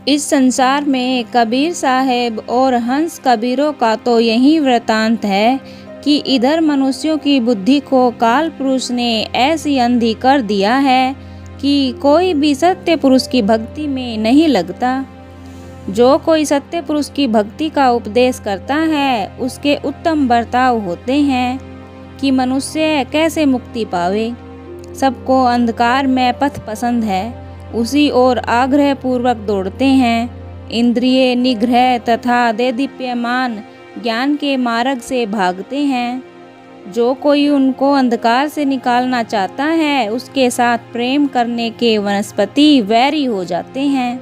इस संसार में कबीर साहेब और हंस कबीरों का तो यही वृतांत है कि इधर मनुष्यों की बुद्धि को काल पुरुष ने ऐसी अंधी कर दिया है कि कोई भी सत्य पुरुष की भक्ति में नहीं लगता। जो कोई सत्य पुरुष की भक्ति का उपदेश करता है उसके उत्तम बर्ताव होते हैं कि मनुष्य कैसे मुक्ति पावे। सबको अंधकार में पथ पसंद है, उसी ओर आग्रह पूर्वक दौड़ते हैं। इंद्रिय निग्रह तथा देदीप्यमान ज्ञान के मार्ग से भागते हैं। जो कोई उनको अंधकार से निकालना चाहता है उसके साथ प्रेम करने के वनस्पति वैरी हो जाते हैं।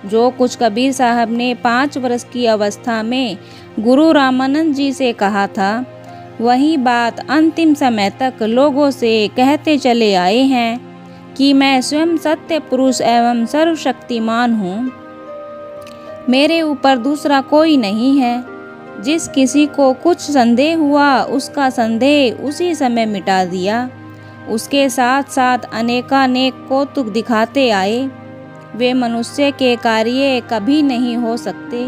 जो कुछ कबीर साहब ने 5 वर्ष की अवस्था में गुरु रामानंद जी से कहा था वही बात अंतिम समय तक लोगों से कहते चले आए हैं कि मैं स्वयं सत्य पुरुष एवं सर्वशक्तिमान हूँ, मेरे ऊपर दूसरा कोई नहीं है। जिस किसी को कुछ संदेह हुआ उसका संदेह उसी समय मिटा दिया। उसके साथ साथ अनेकानेक कौतुक दिखाते आए। वे मनुष्य के कार्य कभी नहीं हो सकते।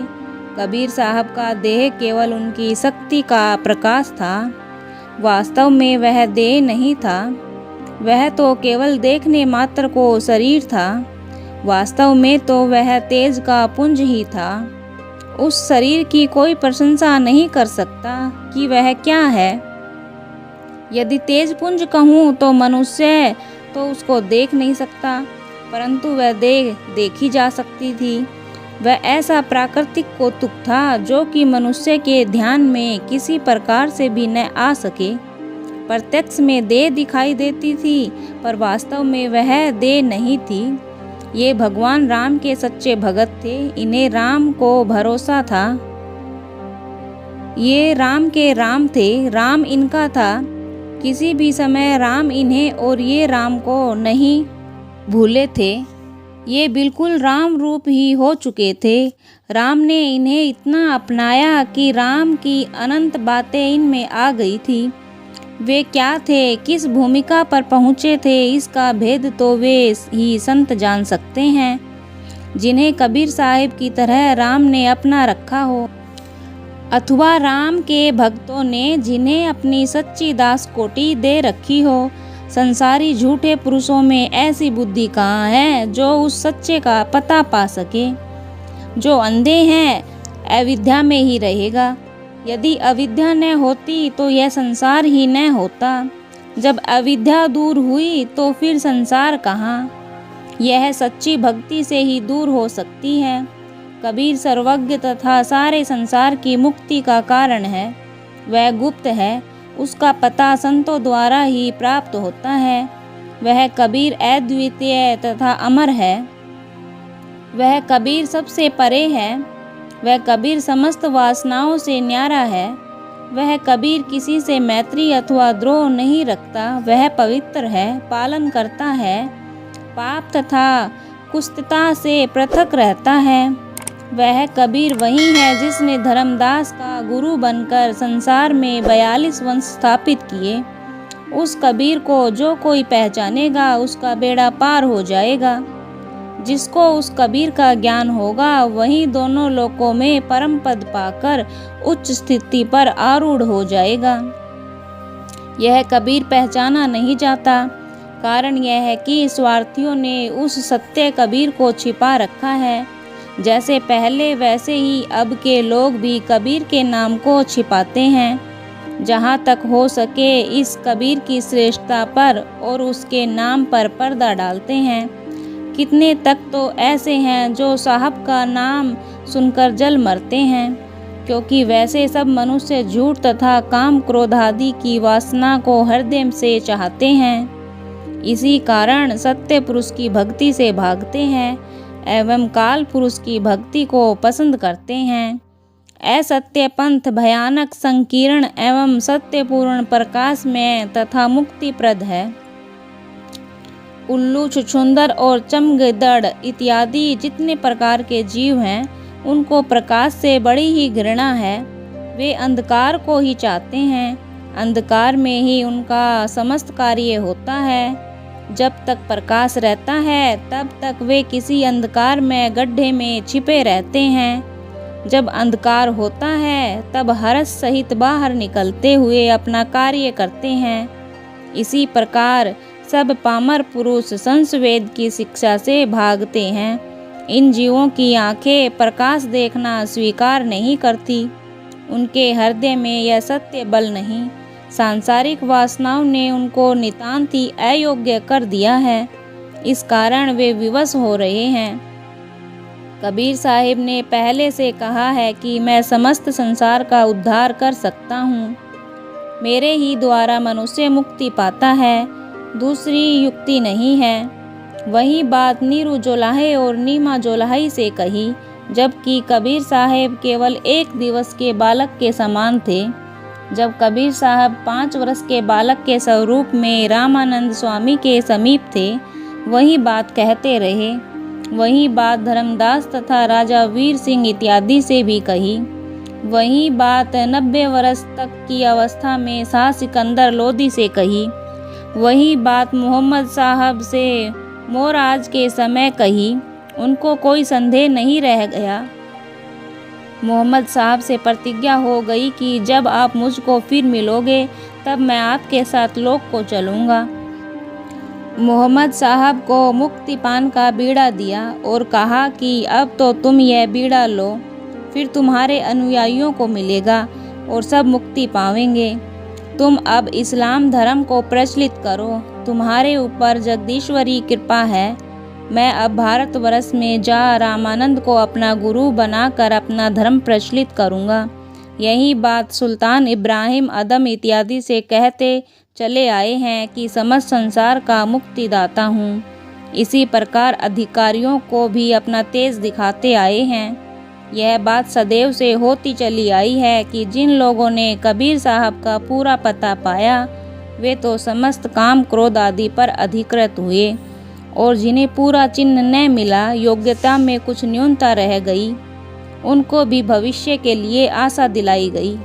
कबीर साहब का देह केवल उनकी शक्ति का प्रकाश था, वास्तव में वह देह नहीं था। वह तो केवल देखने मात्र को शरीर था, वास्तव में तो वह तेज का पुंज ही था। उस शरीर की कोई प्रशंसा नहीं कर सकता कि वह क्या है। यदि तेज पुंज कहूँ तो मनुष्य तो उसको देख नहीं सकता, परंतु वह देखी जा सकती थी। वह ऐसा प्राकृतिक कौतुक था जो कि मनुष्य के ध्यान में किसी प्रकार से भी न आ सके। प्रत्यक्ष में देह दिखाई देती थी पर वास्तव में वह देह नहीं थी। ये भगवान राम के सच्चे भगत थे, इन्हें राम को भरोसा था। ये राम के राम थे, राम इनका था। किसी भी समय राम इन्हें और ये राम को नहीं भूले थे। ये बिल्कुल राम रूप ही हो चुके थे। राम ने इन्हें इतना अपनाया कि राम की अनंत बातें इनमें आ गई थी। वे क्या थे, किस भूमिका पर पहुँचे थे, इसका भेद तो वे ही संत जान सकते हैं जिन्हें कबीर साहिब की तरह राम ने अपना रखा हो, अथवा राम के भक्तों ने जिन्हें अपनी सच्ची दास कोटि दे रखी हो। संसारी झूठे पुरुषों में ऐसी बुद्धि कहाँ है जो उस सच्चे का पता पा सके। जो अंधे हैं अविद्या में ही रहेगा। यदि अविद्या न होती तो यह संसार ही न होता। जब अविद्या दूर हुई तो फिर संसार कहाँ। यह सच्ची भक्ति से ही दूर हो सकती है। कबीर सर्वज्ञ तथा सारे संसार की मुक्ति का कारण है। वह गुप्त है, उसका पता संतों द्वारा ही प्राप्त होता है। वह कबीर अद्वितीय तथा अमर है। वह कबीर सबसे परे है। वह कबीर समस्त वासनाओं से न्यारा है। वह कबीर किसी से मैत्री अथवा द्रोह नहीं रखता। वह पवित्र है, पालन करता है, पाप तथा कुत्सितता से पृथक रहता है। वह कबीर वही है जिसने धर्मदास का गुरु बनकर संसार में 42 वंश स्थापित किए। उस कबीर को जो कोई पहचानेगा उसका बेड़ा पार हो जाएगा। जिसको उस कबीर का ज्ञान होगा वही दोनों लोकों में परम पद पाकर उच्च स्थिति पर आरूढ़ हो जाएगा। यह कबीर पहचाना नहीं जाता। कारण यह है कि स्वार्थियों ने उस सत्य कबीर को छिपा रखा है। जैसे पहले वैसे ही अब के लोग भी कबीर के नाम को छिपाते हैं। जहाँ तक हो सके इस कबीर की श्रेष्ठता पर और उसके नाम पर पर्दा डालते हैं। कितने तक तो ऐसे हैं जो साहब का नाम सुनकर जल मरते हैं, क्योंकि वैसे सब मनुष्य झूठ तथा काम क्रोध आदि की वासना को हृदय से चाहते हैं। इसी कारण सत्य पुरुष की भक्ति से भागते हैं एवं काल पुरुष की भक्ति को पसंद करते हैं। असत्य पंथ भयानक संकीर्ण एवं सत्यपूर्ण प्रकाश में तथा मुक्तिप्रद है। उल्लू, छुछुंदर और चमगदड़ इत्यादि जितने प्रकार के जीव हैं उनको प्रकाश से बड़ी ही घृणा है। वे अंधकार को ही चाहते हैं। अंधकार में ही उनका समस्त कार्य होता है। जब तक प्रकाश रहता है तब तक वे किसी अंधकार में गड्ढे में छिपे रहते हैं। जब अंधकार होता है तब हर्ष सहित बाहर निकलते हुए अपना कार्य करते हैं। इसी प्रकार सब पामर पुरुष संस्वेद की शिक्षा से भागते हैं। इन जीवों की आंखें प्रकाश देखना स्वीकार नहीं करती। उनके हृदय में यह सत्य बल नहीं। सांसारिक वासनाओं ने उनको नितांत ही अयोग्य कर दिया है। इस कारण वे विवश हो रहे हैं। कबीर साहिब ने पहले से कहा है कि मैं समस्त संसार का उद्धार कर सकता हूँ। मेरे ही द्वारा मनुष्य मुक्ति पाता है, दूसरी युक्ति नहीं है। वही बात नीरू जोलाहे और नीमा जोलाही से कही, जबकि कबीर साहब केवल 1 दिवस के बालक के समान थे। जब कबीर साहब 5 वर्ष के बालक के स्वरूप में रामानंद स्वामी के समीप थे, वही बात कहते रहे। वही बात धर्मदास तथा राजा वीर सिंह इत्यादि से भी कही। वही बात 90 वर्ष तक की अवस्था में शाह सिकंदर लोधी से कही। वही बात मोहम्मद साहब से मोराज के समय कही। उनको कोई संदेह नहीं रह गया। मोहम्मद साहब से प्रतिज्ञा हो गई कि जब आप मुझको फिर मिलोगे तब मैं आपके साथ लोक को चलूँगा। मोहम्मद साहब को मुक्ति पान का बीड़ा दिया और कहा कि अब तो तुम यह बीड़ा लो, फिर तुम्हारे अनुयायियों को मिलेगा और सब मुक्ति पावेंगे। तुम अब इस्लाम धर्म को प्रचलित करो, तुम्हारे ऊपर जगदीश्वरी कृपा है। मैं अब भारतवर्ष में जा रामानंद को अपना गुरु बनाकर अपना धर्म प्रचलित करूँगा। यही बात सुल्तान इब्राहिम अदम इत्यादि से कहते चले आए हैं कि समस्त संसार का मुक्तिदाता हूँ। इसी प्रकार अधिकारियों को भी अपना तेज दिखाते आए हैं। यह बात सदैव से होती चली आई है कि जिन लोगों ने कबीर साहब का पूरा पता पाया वे तो समस्त काम क्रोध आदि पर अधिकृत हुए, और जिन्हें पूरा चिन्ह न मिला, योग्यता में कुछ न्यूनता रह गई, उनको भी भविष्य के लिए आशा दिलाई गई।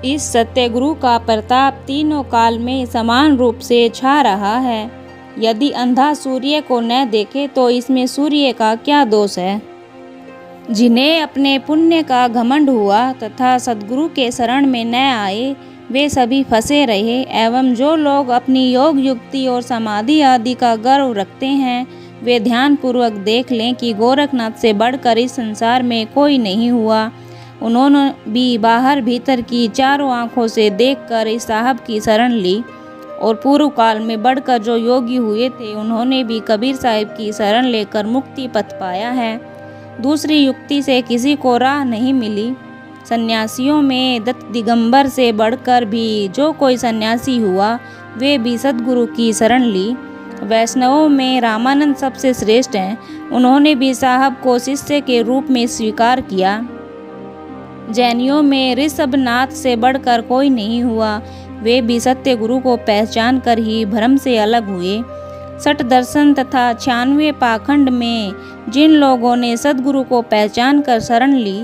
इस सत्यगुरु का प्रताप तीनों काल में समान रूप से छा रहा है। यदि अंधा सूर्य को न देखे तो इसमें सूर्य का क्या दोष है। जिन्हें अपने पुण्य का घमंड हुआ तथा सद्गुरु के शरण में न आए वे सभी फंसे रहे, एवं जो लोग अपनी योग युक्ति और समाधि आदि का गर्व रखते हैं वे ध्यानपूर्वक देख लें कि गोरखनाथ से बढ़कर इस संसार में कोई नहीं हुआ। उन्होंने भी बाहर भीतर की चारों आँखों से देखकर इस साहब की शरण ली, और पूर्व काल में बढ़कर जो योगी हुए थे उन्होंने भी कबीर साहिब की शरण लेकर मुक्ति पथ पाया है। दूसरी युक्ति से किसी को राह नहीं मिली। सन्यासियों में दत्त दिगंबर से बढ़कर भी जो कोई सन्यासी हुआ वे भी सद्गुरु की शरण ली। वैष्णवों में रामानंद सबसे श्रेष्ठ हैं, उन्होंने भी साहब को शिष्य के रूप में स्वीकार किया। जैनियों में ऋषभनाथ से बढ़कर कोई नहीं हुआ, वे भी सत्य गुरु को पहचान कर ही भ्रम से अलग हुए। 60 दर्शन तथा 96 पाखंड में जिन लोगों ने सद्गुरु को पहचान कर शरण ली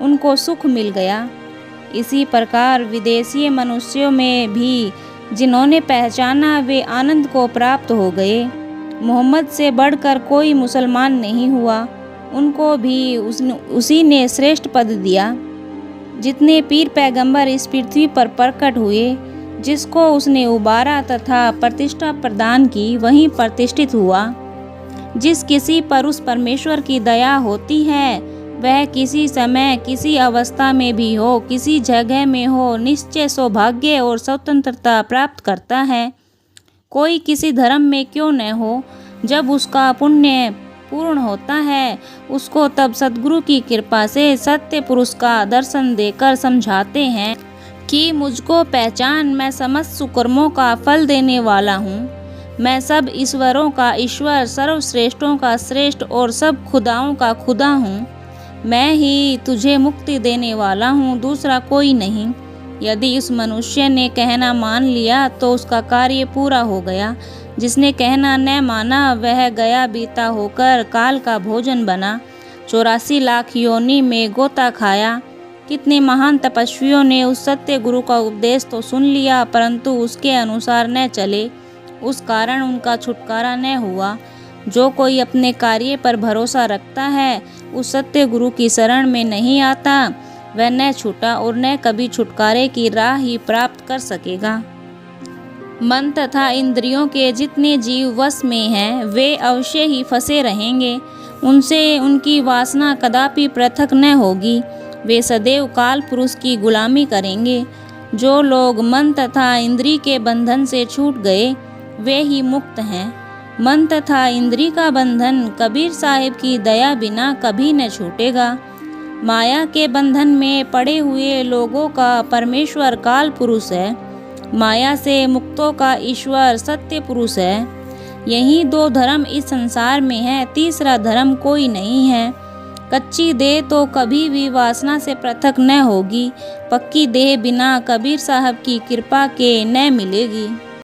उनको सुख मिल गया। इसी प्रकार विदेशी मनुष्यों में भी जिन्होंने पहचाना वे आनंद को प्राप्त हो गए। मोहम्मद से बढ़कर कोई मुसलमान नहीं हुआ, उनको भी उसी ने श्रेष्ठ पद दिया। जितने पीर पैगंबर इस पृथ्वी पर प्रकट हुए, जिसको उसने उबारा तथा प्रतिष्ठा प्रदान की वहीं प्रतिष्ठित हुआ। जिस किसी पर उस परमेश्वर की दया होती है वह किसी समय किसी अवस्था में भी हो, किसी जगह में हो, निश्चय सौभाग्य और स्वतंत्रता प्राप्त करता है। कोई किसी धर्म में क्यों न हो, जब उसका पुण्य पूर्ण होता है उसको तब सद्गुरु की कृपा से सत्य पुरुष का दर्शन देकर समझाते हैं कि मुझको पहचान, मैं समस्त सुकर्मों का फल देने वाला हूँ। मैं सब ईश्वरों का ईश्वर, सर्वश्रेष्ठों का श्रेष्ठ और सब खुदाओं का खुदा हूँ। मैं ही तुझे मुक्ति देने वाला हूँ, दूसरा कोई नहीं। यदि उस मनुष्य ने कहना मान लिया तो उसका कार्य पूरा हो गया। जिसने कहना न माना वह गया बीता होकर काल का भोजन बना। 84 लाख योनि में गोता खाया। कितने महान तपस्वियों ने उस सत्य गुरु का उपदेश तो सुन लिया परंतु उसके अनुसार न चले। उस कारण उनका छुटकारा न हुआ। जो कोई अपने कार्य पर भरोसा रखता है, उस सत्य गुरु की शरण में नहीं आता, वह न छूटा और न कभी छुटकारे की राह ही प्राप्त कर सकेगा। मन तथा इंद्रियों के जितने जीव वश में हैं, वे अवश्य ही फंसे रहेंगे। उनसे उनकी वासना कदापि पृथक न होगी। वे सदैव काल पुरुष की गुलामी करेंगे। जो लोग मन तथा इंद्री के बंधन से छूट गए, वे ही मुक्त हैं। मन तथा इंद्री का बंधन कबीर साहिब की दया बिना कभी न छूटेगा। माया के बंधन में पड़े हुए लोगों का परमेश्वर काल पुरुष है। माया से मुक्तों का ईश्वर सत्य पुरुष है। यही दो धर्म इस संसार में है, तीसरा धर्म कोई नहीं है। कच्ची देह तो कभी भी वासना से पृथक न होगी। पक्की देह बिना कबीर साहब की कृपा के न मिलेगी।